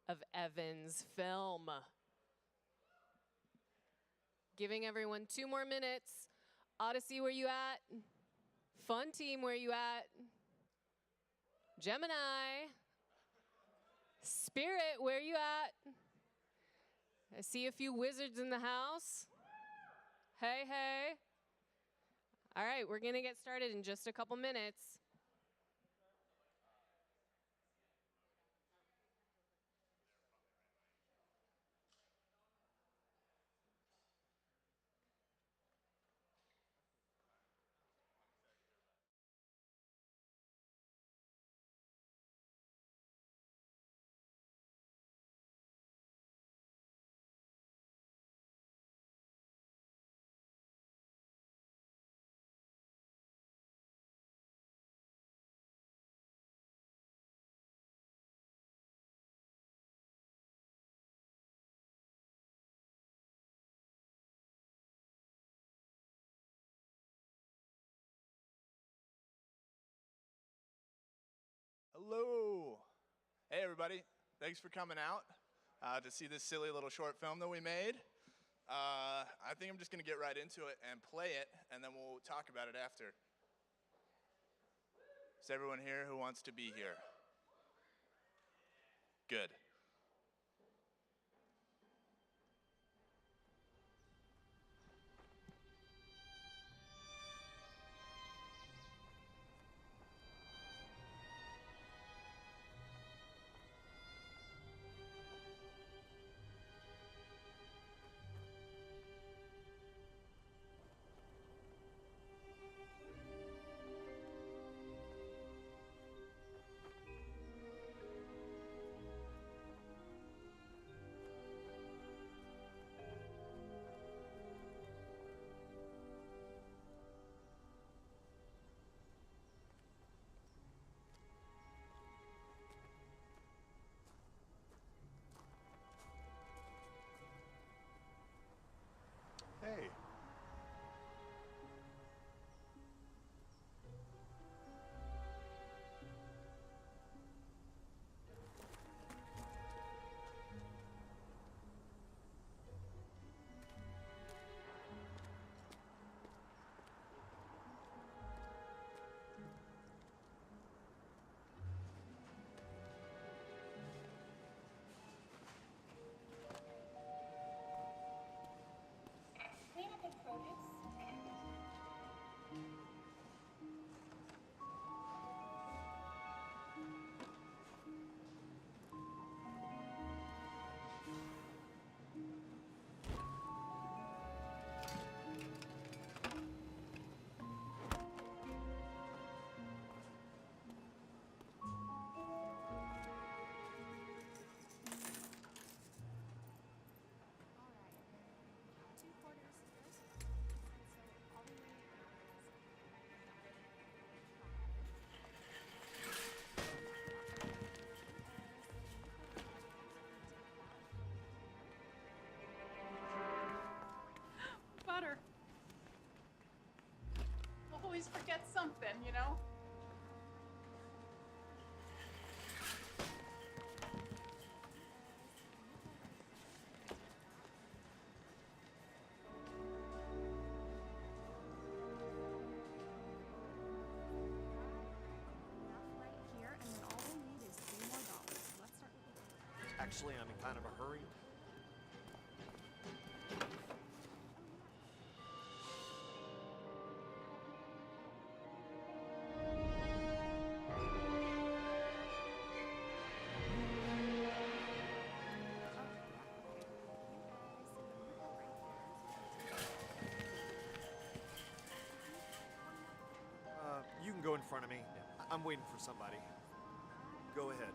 of Evan's film. Giving everyone 2 more minutes. Odyssey, where you at? Fun team, where you at? Gemini. Spirit, where you at? I see a few wizards in the house. Hey, hey. All right, we're gonna get started in just a couple minutes. Hello. Hey, everybody. Thanks for coming out to see this silly little short film that we made. I think I'm just going to get right into it and play it, and then we'll talk about it after. Is everyone here who wants to be here? Good. Hey. Clean up and produce. Butter. Always forget something, you know? Actually, I'm in kind of a hurry. You can go in front of me. I'm waiting for somebody. Go ahead.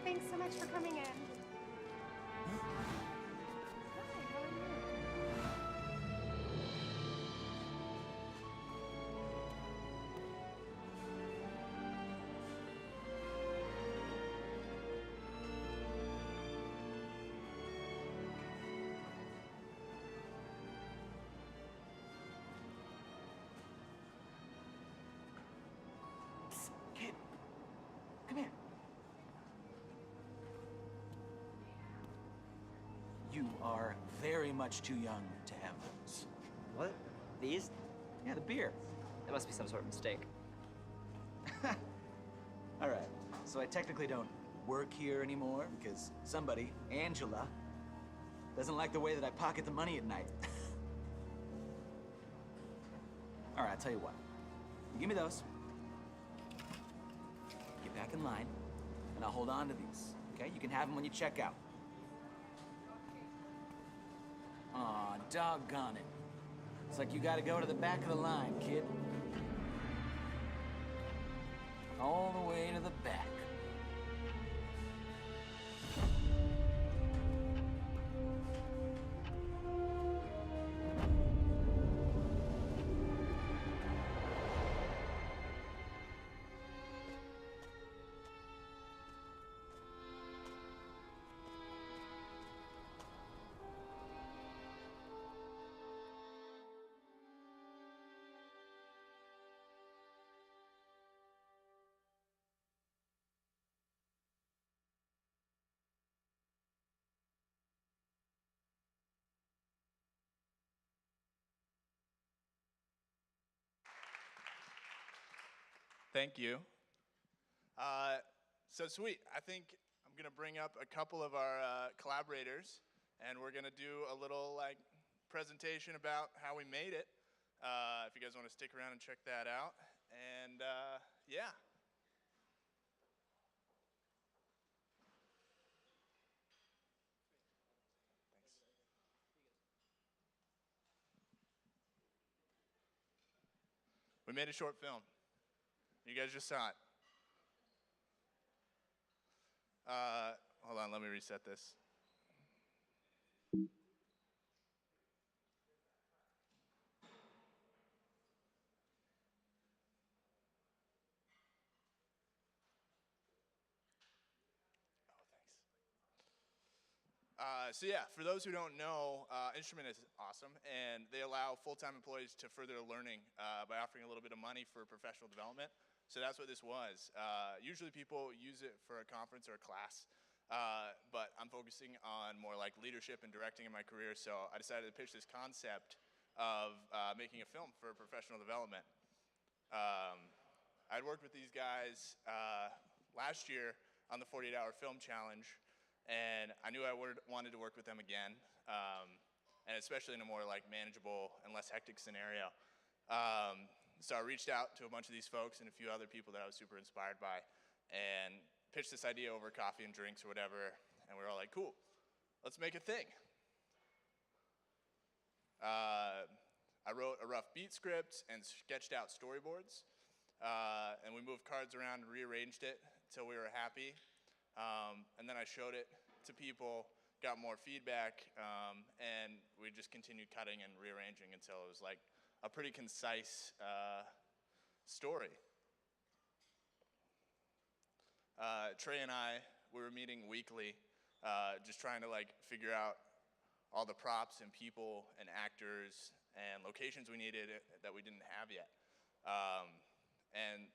Thanks so much for coming in. are very much too young to have those. What? These? Yeah, the beer. That must be some sort of mistake. All right, so I technically don't work here anymore because somebody, Angela, doesn't like the way that I pocket the money at night. All right, I'll tell you what. You give me those. Get back in line, and I'll hold on to these, okay? You can have them when you check out. Aw, doggone it. It's like you gotta go to the back of the line, kid. All the way to the back. Thank you. So sweet. I think I'm gonna bring up a couple of our collaborators, and we're gonna do a little presentation about how we made it. If you guys want to stick around and check that out, and yeah. We made a short film. You guys just saw it. Hold on, let me reset this. So yeah, for those who don't know, Instrument is awesome, and they allow full-time employees to further their learning by offering a little bit of money for professional development. So that's what this was. Usually people use it for a conference or a class, but I'm focusing on more like leadership and directing in my career, so I decided to pitch this concept of making a film for professional development. I'd worked with these guys last year on the 48-hour film challenge, and I knew I wanted to work with them again, and especially in a more like manageable and less hectic scenario. So I reached out to a bunch of these folks and a few other people that I was super inspired by, and pitched this idea over coffee and drinks or whatever, and we were all like, cool, let's make a thing. I wrote a rough beat script and sketched out storyboards, and we moved cards around and rearranged it until we were happy. And then I showed it to people, got more feedback, and we just continued cutting and rearranging until it was like a pretty concise story. Trey and I, we were meeting weekly, just trying to like figure out all the props and people and actors and locations we needed that we didn't have yet. And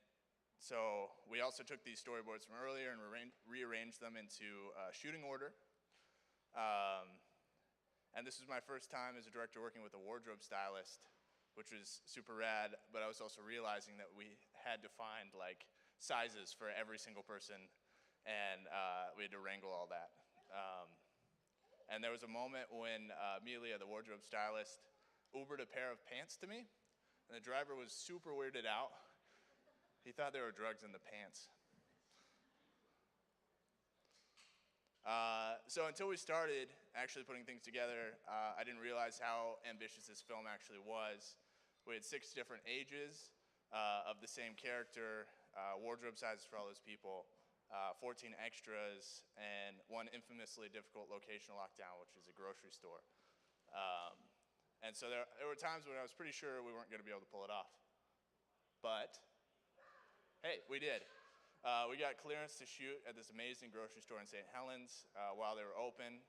so we also took these storyboards from earlier and rearranged them into shooting order. And this was my first time as a director working with a wardrobe stylist, which was super rad, but I was also realizing that we had to find like sizes for every single person, and we had to wrangle all that. And there was a moment when Amelia, the wardrobe stylist, Ubered a pair of pants to me, and the driver was super weirded out. He thought there were drugs in the pants. So until we started actually putting things together, I didn't realize how ambitious this film actually was. We had 6 different ages of the same character, wardrobe sizes for all those people, 14 extras, and one infamously difficult location to lock down, which is a grocery store. And so there were times when I was pretty sure we weren't going to be able to pull it off. But hey, we did. We got clearance to shoot at this amazing grocery store in St. Helens while they were open.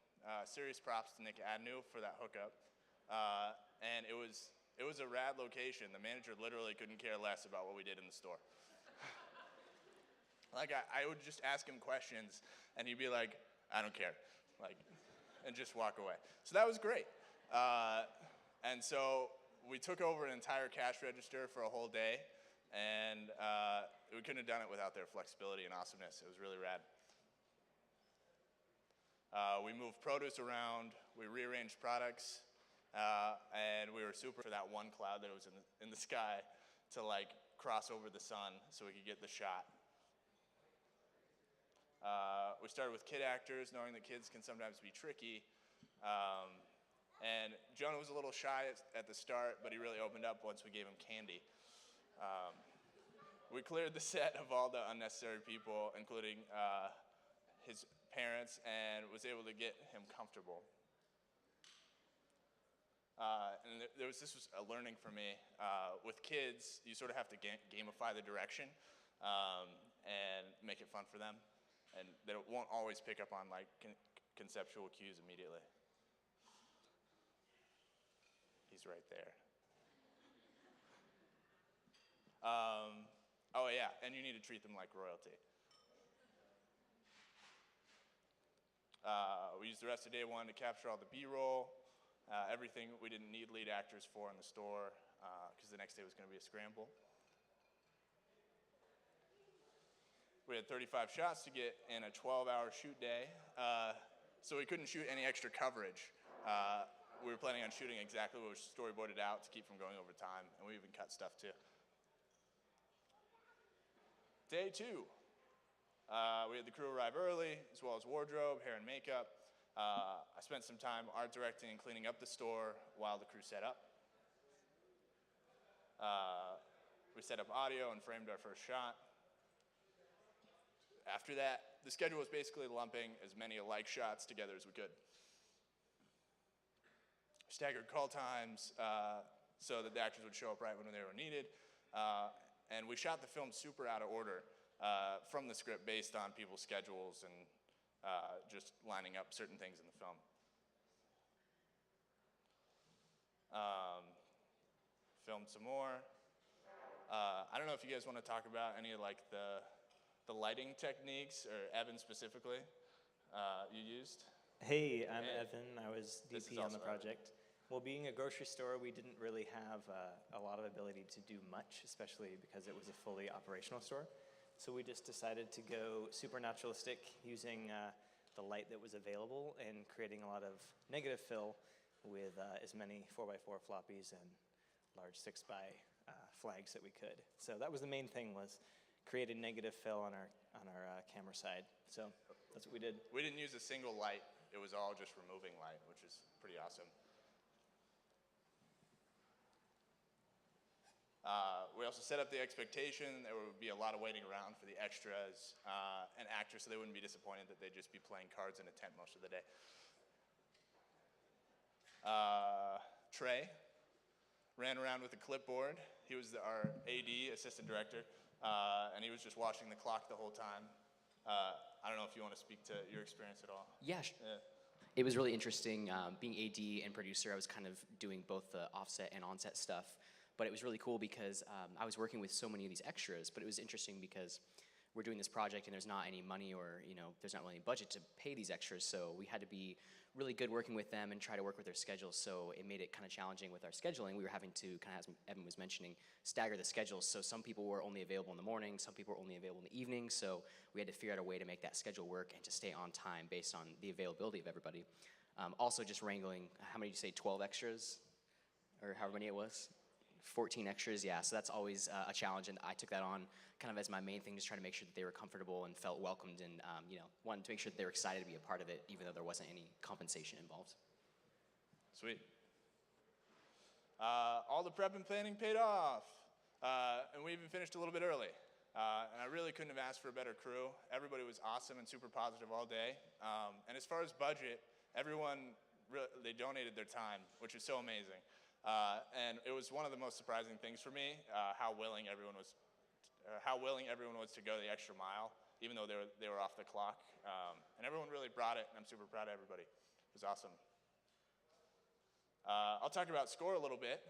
Serious props to Nick Adnew for that hookup. And it was a rad location. The manager literally couldn't care less about what we did in the store. Like I would just ask him questions, and he'd be like, "I don't care." Like, and just walk away. So that was great. And so we took over an entire cash register for a whole day, and we couldn't have done it without their flexibility and awesomeness. It was really rad. We moved produce around, we rearranged products, and we were super for that one cloud that was in the sky to like cross over the sun so we could get the shot. We started with kid actors, knowing that kids can sometimes be tricky. And Jonah was a little shy at the start, but he really opened up once we gave him candy. We cleared the set of all the unnecessary people, including his parents, and was able to get him comfortable. And this was a learning for me. With kids, you sort of have to gamify the direction and make it fun for them. And they won't always pick up on like conceptual cues immediately. He's right there. Oh yeah, and you need to treat them like royalty. We used the rest of day one to capture all the B-roll, everything we didn't need lead actors for in the store, because the next day was going to be a scramble. We had 35 shots to get in a 12-hour shoot day, so we couldn't shoot any extra coverage. We were planning on shooting exactly what was storyboarded out to keep from going over time, and we even cut stuff too. Day two, we had the crew arrive early, as well as wardrobe, hair and makeup. I spent some time art directing and cleaning up the store while the crew set up. We set up audio and framed our first shot. After that, the schedule was basically lumping as many alike shots together as we could. Staggered call times so that the actors would show up right when they were needed. And we shot the film super out of order from the script based on people's schedules and just lining up certain things in the film. Filmed some more. I don't know if you guys want to talk about any of like the lighting techniques, or Evan specifically, you used? Hey, I'm Evan. I was This is DP on also the project. Well, being a grocery store, we didn't really have a lot of ability to do much, especially because it was a fully operational store. So we just decided to go super naturalistic using the light that was available and creating a lot of negative fill with as many 4x4 floppies and large 6x flags that we could. So that was the main thing, was created negative fill on our camera side. So that's what we did. We didn't use a single light. It was all just removing light, which is pretty awesome. We also set up the expectation there would be a lot of waiting around for the extras and actors, so they wouldn't be disappointed that they'd just be playing cards in a tent most of the day. Trey ran around with a clipboard. He was our AD, assistant director. And he was just watching the clock the whole time. I don't know if you want to speak to your experience at all. Yeah. It was really interesting. Being AD and producer, I was kind of doing both the offset and onset stuff. But it was really cool because I was working with so many of these extras. But it was interesting because we're doing this project and there's not any money, or there's not really any budget to pay these extras. So we had to be really good working with them and try to work with their schedules. So it made it kind of challenging with our scheduling. We were having to kind of, as Evan was mentioning, stagger the schedules. So some people were only available in the morning, some people were only available in the evening. So we had to figure out a way to make that schedule work and to stay on time based on the availability of everybody. Also just wrangling, how many did you say, 12 extras? Or however many it was? 14 extras, yeah, so that's always a challenge, and I took that on kind of as my main thing, just trying to make sure that they were comfortable and felt welcomed, and wanted to make sure that they were excited to be a part of it, even though there wasn't any compensation involved. Sweet. All the prep and planning paid off, and we even finished a little bit early, and I really couldn't have asked for a better crew. Everybody was awesome and super positive all day, and as far as budget, everyone, they donated their time, which is so amazing. And it was one of the most surprising things for me, how willing everyone was to go the extra mile, even though they were off the clock. And everyone really brought it, and I'm super proud of everybody. It was awesome. I'll talk about score a little bit,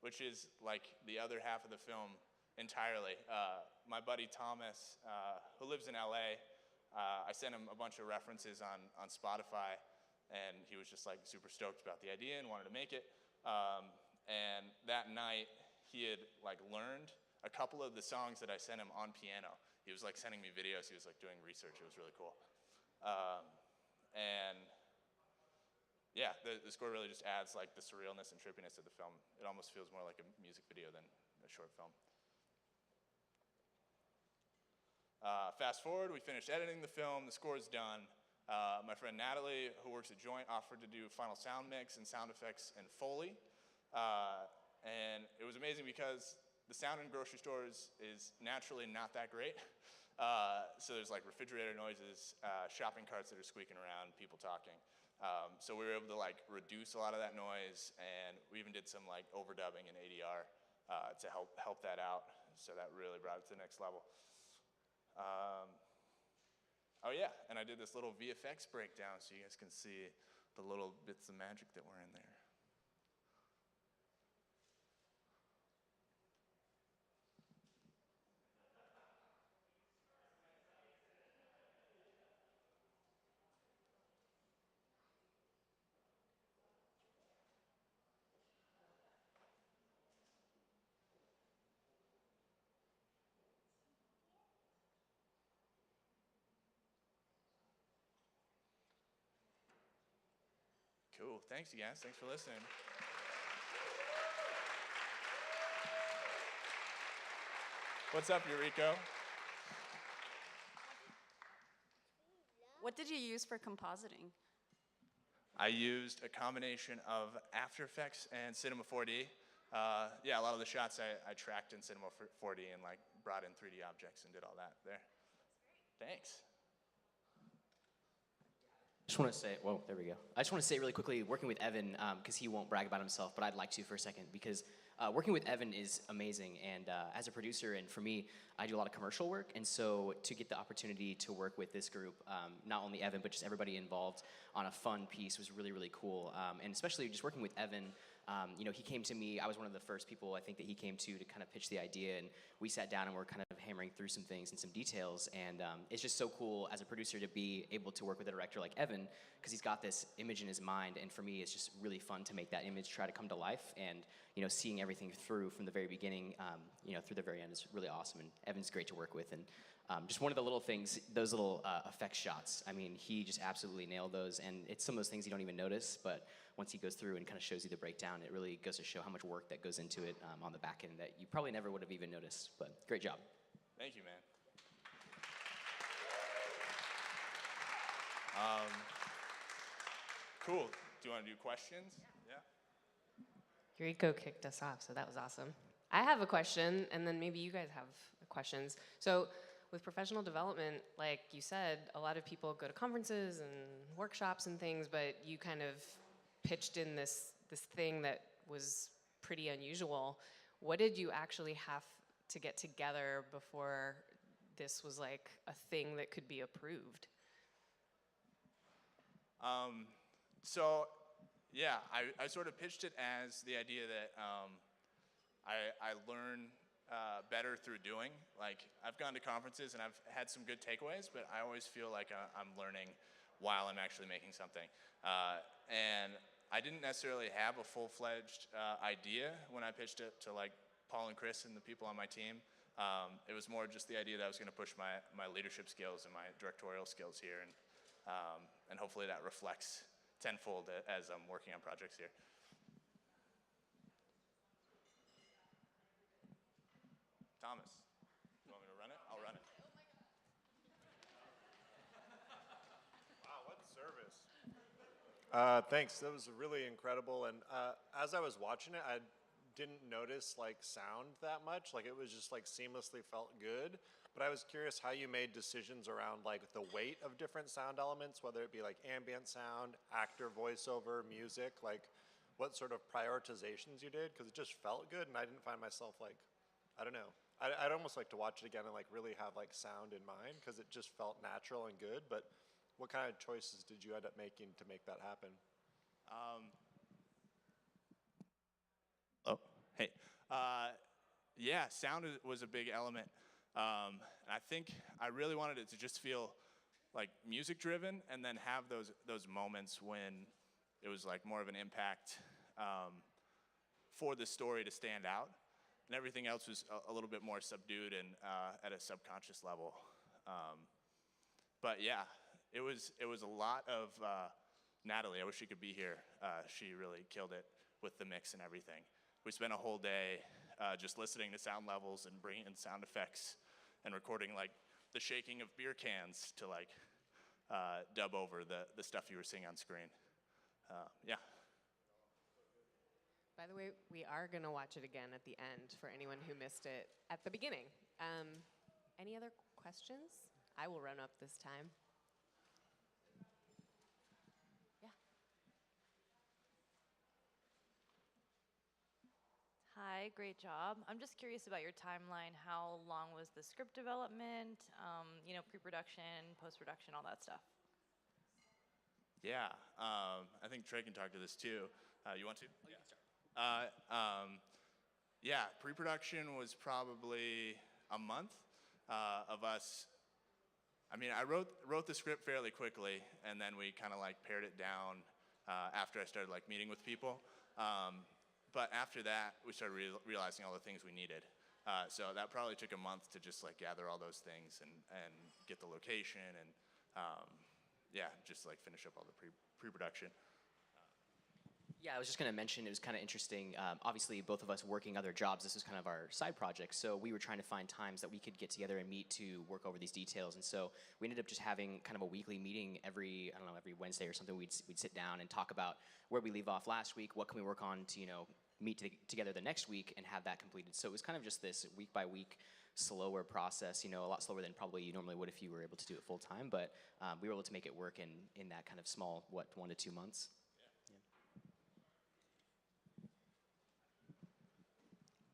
which is like the other half of the film entirely. My buddy Thomas, who lives in LA, I sent him a bunch of references on Spotify. and he was just like super stoked about the idea and wanted to make it. And that night, he had like learned a couple of the songs that I sent him on piano. He was like sending me videos. He was like doing research. It was really cool. And yeah, the score really just adds like the surrealness and trippiness of the film. It almost feels more like a music video than a short film. Fast forward, we finished editing the film. The score's done. My friend Natalie, who works at Joint, offered to do final sound mix and sound effects and Foley. And it was amazing because the sound in grocery stores is naturally not that great. So there's like refrigerator noises, shopping carts that are squeaking around, people talking. So we were able to like reduce a lot of that noise, and we even did some like overdubbing in ADR to help that out. So that really brought it to the next level. Oh yeah, and I did this little VFX breakdown so you guys can see the little bits of magic that were in there. Cool, thanks you guys, thanks for listening. What's up, Eureka? What did you use for compositing? I used a combination of After Effects and Cinema 4D. Yeah, a lot of the shots I tracked in Cinema 4D and like brought in 3D objects and did all that there. Thanks. I just want to say, whoa, there we go. I just want to say really quickly, working with Evan, because he won't brag about himself, but I'd like to for a second, because working with Evan is amazing. And as a producer, and for me, I do a lot of commercial work. And so to get the opportunity to work with this group, not only Evan, but just everybody involved on a fun piece was really, really cool. And especially just working with Evan, you know, he came to me. I was one of the first people I think that he came to kind of pitch the idea, and we sat down and we're kind of hammering through some things and some details. And it's just so cool as a producer to be able to work with a director like Evan, because he's got this image in his mind. And for me, it's just really fun to make that image try to come to life. And you know, seeing everything through from the very beginning, you know, through the very end is really awesome. And Evan's great to work with. And just one of the little things, those little effect shots, I mean, he just absolutely nailed those. And it's some of those things you don't even notice, but once he goes through and kind of shows you the breakdown, it really goes to show how much work that goes into it on the back end that you probably never would have even noticed. But great job. Thank you, man. Cool. Do you want to do questions? Yeah. Yuriko kicked us off, so that was awesome. I have a question, and then maybe you guys have questions. So with professional development, like you said, a lot of people go to conferences and workshops and things, but you kind of pitched in this thing that was pretty unusual. What did you actually have to get together before this was like a thing that could be approved? So, yeah, I sort of pitched it as the idea that I learn better through doing. Like, I've gone to conferences and I've had some good takeaways, but I always feel like I'm learning while I'm actually making something. And I didn't necessarily have a full-fledged idea when I pitched it to like Paul and Chris and the people on my team. It was more just the idea that I was going to push my leadership skills and my directorial skills here, and hopefully that reflects tenfold as I'm working on projects here. Thomas, you want me to run it? I'll run it. Wow, what service. Thanks, that was really incredible. And as I was watching it, I didn't notice like sound that much. Like it was just like seamlessly felt good. But I was curious how you made decisions around like the weight of different sound elements, whether it be like ambient sound, actor voiceover, music, like what sort of prioritizations you did, because it just felt good and I didn't find myself like, I don't know. I'd almost like to watch it again and like really have like sound in mind because it just felt natural and good. But what kind of choices did you end up making to make that happen? Oh, hey. Yeah, sound was a big element. And I think I really wanted it to just feel like music driven, and then have those moments when it was like more of an impact for the story to stand out, and everything else was a little bit more subdued and at a subconscious level. But yeah, it was a lot of Natalie. I wish she could be here. She really killed it with the mix and everything. We spent a whole day just listening to sound levels and bringing in sound effects and recording like the shaking of beer cans to like dub over the stuff you were seeing on screen. Yeah. By the way, we are going to watch it again at the end for anyone who missed it at the beginning. Any other questions? I will run up this time. Yeah. Hi, great job. I'm just curious about your timeline. How long was the script development, pre-production, post-production, all that stuff? Yeah, I think Trey can talk to this too. You want to? Oh, you can start. Yeah, pre-production was probably a month of us. I mean, I wrote the script fairly quickly, and then we kind of like pared it down after I started like meeting with people. But after that, we started realizing all the things we needed. So that probably took a month to just like gather all those things and get the location and yeah, just like finish up all the pre-production. Yeah, I was just going to mention, it was kind of interesting. Obviously, both of us working other jobs, this was kind of our side project. So we were trying to find times that we could get together and meet to work over these details. And so we ended up just having kind of a weekly meeting every Wednesday or something. We'd sit down and talk about where we leave off last week, what can we work on to, meet together the next week and have that completed. So it was kind of just this week by week slower process, a lot slower than probably you normally would if you were able to do it full time. But we were able to make it work in that kind of small, 1 to 2 months.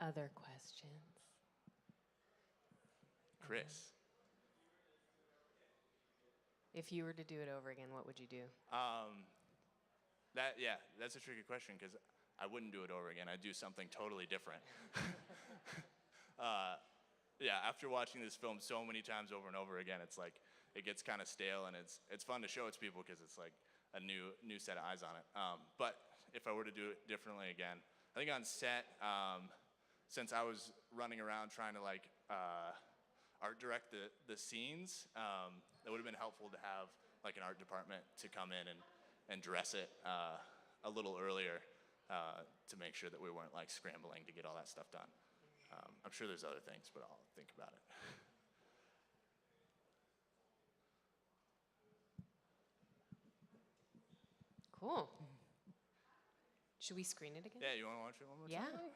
Other questions? Chris. If you were to do it over again, what would you do? That's a tricky question because I wouldn't do it over again. I'd do something totally different. After watching this film so many times over and over again, it's like it gets kind of stale, and it's fun to show it to people because it's like a new set of eyes on it. But if I were to do it differently again, I think on set, since I was running around trying to like art direct the scenes, it would have been helpful to have like an art department to come in and dress it a little earlier to make sure that we weren't like scrambling to get all that stuff done. I'm sure there's other things, but I'll think about it. Cool. Should we screen it again? Yeah, you want to watch it one more time? Yeah.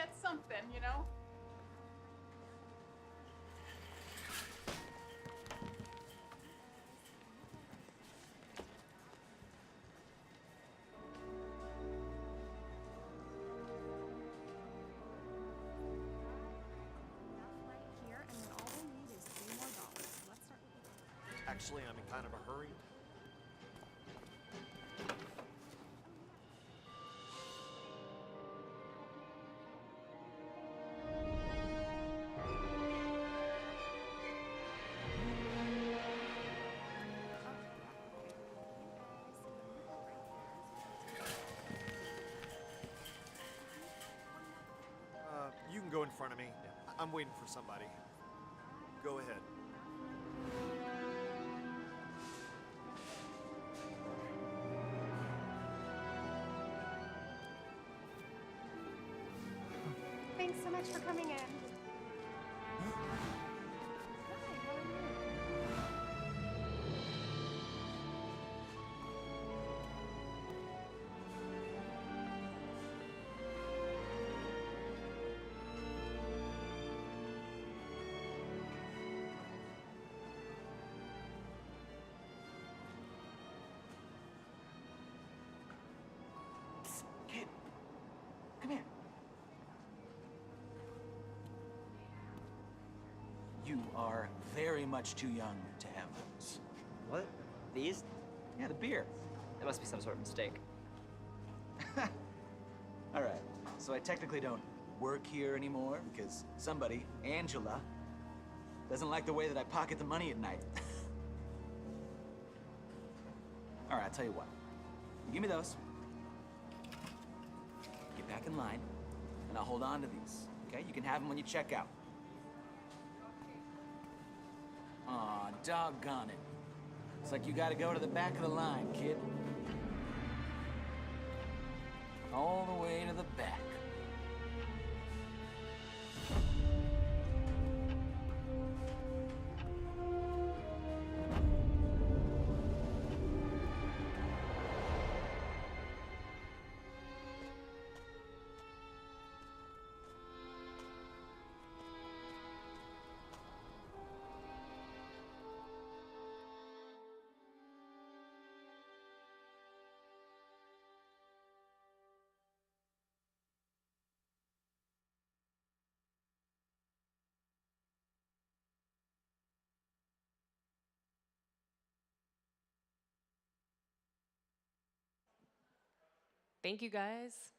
get something, you know? Here, and then all we'll need is $3 more. Let's start with the Actually, I'm in kind of a hurry. You can go in front of me. I'm waiting for somebody. Go ahead. Thanks so much for coming in. Kid, come here. You are very much too young to have those. What? These? Yeah, the beer. That must be some sort of mistake. All right, so I technically don't work here anymore because somebody, Angela, doesn't like the way that I pocket the money at night. All right, I'll tell you what. You give me those. Get back in line, and I'll hold on to these, okay? You can have them when you check out. Aw, doggone it. It's like you gotta go to the back of the line, kid. All the way to the back. Thank you guys.